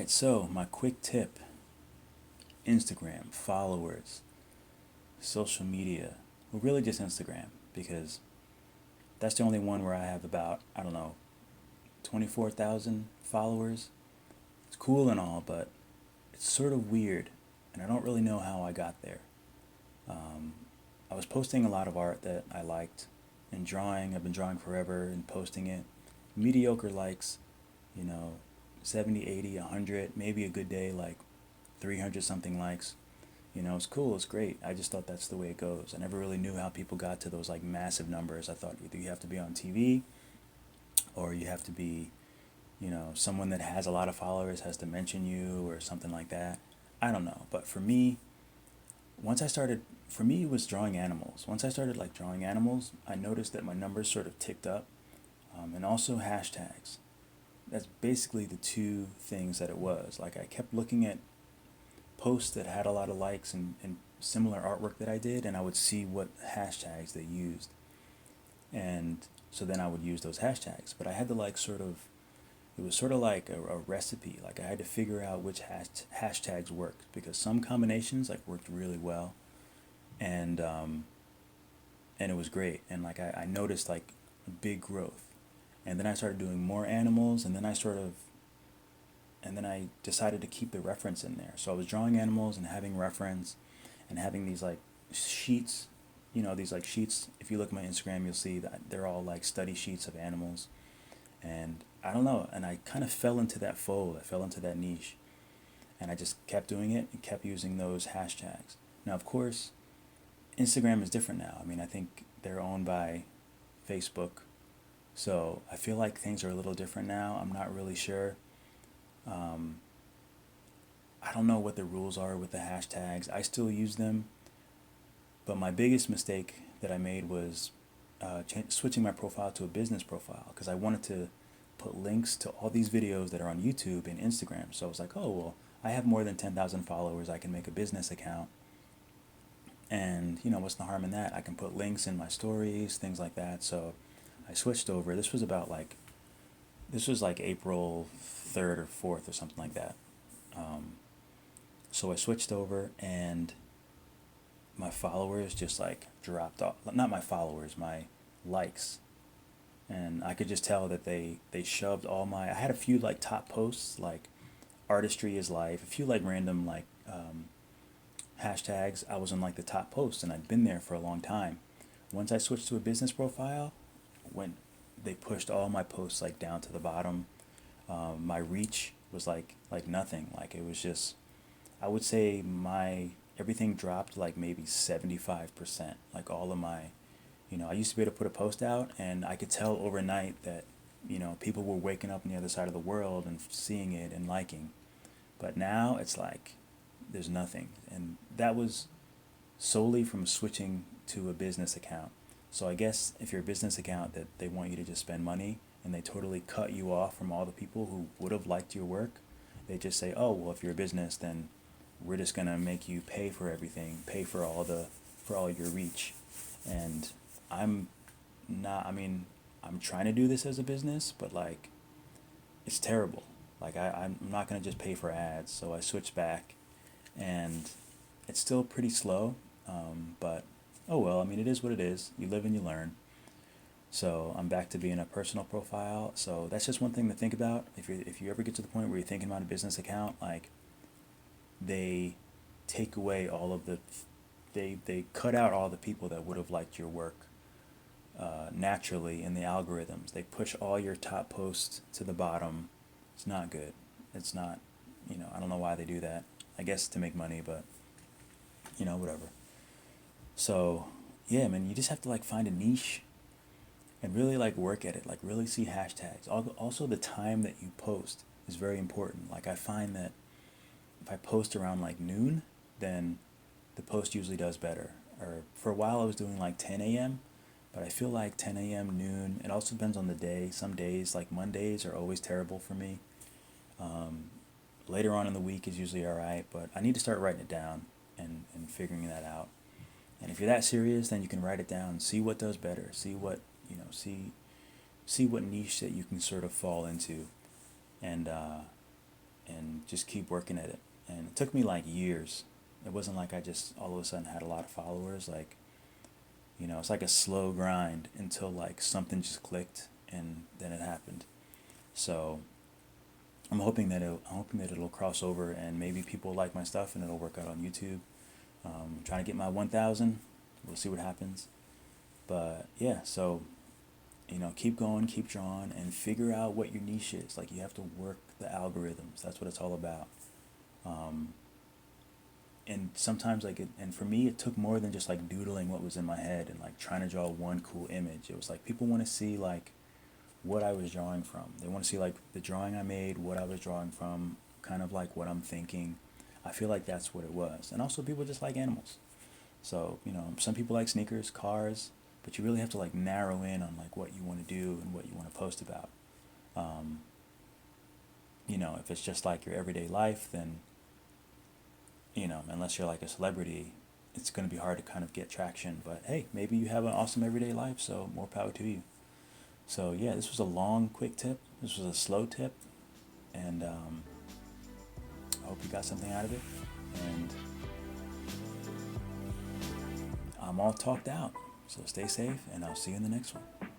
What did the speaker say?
right, so my quick tip: Instagram, followers, social media. Well, really just Instagram because that's the only one where I have about, I don't know, 24,000 followers. It's cool and all, but it's sort of weird, and I don't really know how I got there. Um, I was posting a lot of art that I liked and drawing. I've been drawing forever and posting it. Mediocre likes, you know, 70, 80, 100, maybe a good day, like 300 something likes. It's cool, it's great. I just thought that's the way it goes. I never really knew how people got to those like massive numbers. I thought either you have to be on TV or you have to be, someone that has a lot of followers has to mention you or something like that. I don't know. But for me, once I started, for me, it was drawing animals. Once I started like drawing animals, I noticed that my numbers sort of ticked up, and also hashtags. That's basically the two things that it was. Like I kept looking at posts that had a lot of likes and similar artwork that I did, and I would see what hashtags they used. And so then I would use those hashtags. But I had to like sort of, it was sort of like a recipe. Like I had to figure out which hashtags worked because some combinations like worked really well, and and it was great. And like I noticed like big growth, and then I started doing more animals, and then I decided to keep the reference in there. So I was drawing animals and having reference, and having these like sheets, these like sheets. If you look at my Instagram, you'll see that they're all like study sheets of animals, and I don't know, and I kind of fell into that fold. I fell into that niche, and I just kept doing it and kept using those hashtags. Now, of course, Instagram is different now. I mean, I think they're owned by Facebook, so I feel like things are a little different now. I'm not really sure. Um, I don't know what the rules are with the hashtags. I still use them, but my biggest mistake that I made was switching my profile to a business profile because I wanted to put links to all these videos that are on YouTube and Instagram. So I was like, oh, well, I have more than 10,000 followers. I can make a business account. And, what's the harm in that? I can put links in my stories, things like that. So I switched over. This was like April 3rd or 4th or something like that. Um, so I switched over and my followers just like dropped off. Not my followers, my likes. And I could just tell that they shoved all my. I had a few like top posts like artistry is life, a few like random like hashtags. I was on like the top posts and I'd been there for a long time. Once I switched to a business profile, when they pushed all my posts like down to the bottom, my reach was like nothing. Like it was just, I would say my everything dropped like maybe 75%. Like all of my, I used to be able to put a post out and I could tell overnight that, people were waking up on the other side of the world and seeing it and liking. But now it's like there's nothing. And that was solely from switching to a business account. So I guess if you're a business account that they want you to just spend money and they totally cut you off from all the people who would have liked your work, they just say, "Oh, well, if you're a business, then we're just going to make you pay for everything, pay for all your reach." And I'm not, I mean, I'm trying to do this as a business, but like it's terrible. Like I'm not going to just pay for ads, so I switched back and it's still pretty slow. But oh well, I mean, it is what it is. You live and you learn. So I'm back to being a personal profile. So that's just one thing to think about. If you ever get to the point where you're thinking about a business account, like they take away all of the, they cut out all the people that would have liked your work naturally in the algorithms. They push all your top posts to the bottom. It's not good. It's not, I don't know why they do that. I guess to make money, but whatever. So yeah, man, you just have to like find a niche and really like work at it. Like really see hashtags. Also, the time that you post is very important. Like I find that if I post around like noon, then the post usually does better. Or for a while I was doing like 10 a.m., but I feel like 10 a.m., noon, it also depends on the day. Some days, like Mondays, are always terrible for me. Um, Later on in the week is usually all right, but I need to start writing it down and figuring that out. And if you're that serious, then you can write it down, see what does better, see what, see what niche that you can sort of fall into. And and just keep working at it. And it took me like years. It wasn't like I just all of a sudden had a lot of followers. Like, it's like a slow grind until like something just clicked and then it happened. So I'm hoping that it'll cross over and maybe people like my stuff and it'll work out on YouTube. Trying to get my 1,000. We'll see what happens. But yeah, so keep going, keep drawing, and figure out what your niche is. Like you have to work the algorithms. That's what it's all about. Um, and sometimes and for me, it took more than just like doodling what was in my head and like trying to draw one cool image. It was like people want to see like what I was drawing from. They want to see like the drawing I made, what I was drawing from, kind of like what I'm thinking. I feel like that's what it was. And also people just like animals. So, some people like sneakers, cars, but you really have to like narrow in on like what you want to do and what you want to post about. Um, if it's just like your everyday life, then, unless you're like a celebrity, it's going to be hard to kind of get traction. But hey, maybe you have an awesome everyday life, so more power to you. So yeah, this was a long, quick tip. This was a slow tip, and I hope you got something out of it. And I'm all talked out. So stay safe, and I'll see you in the next one.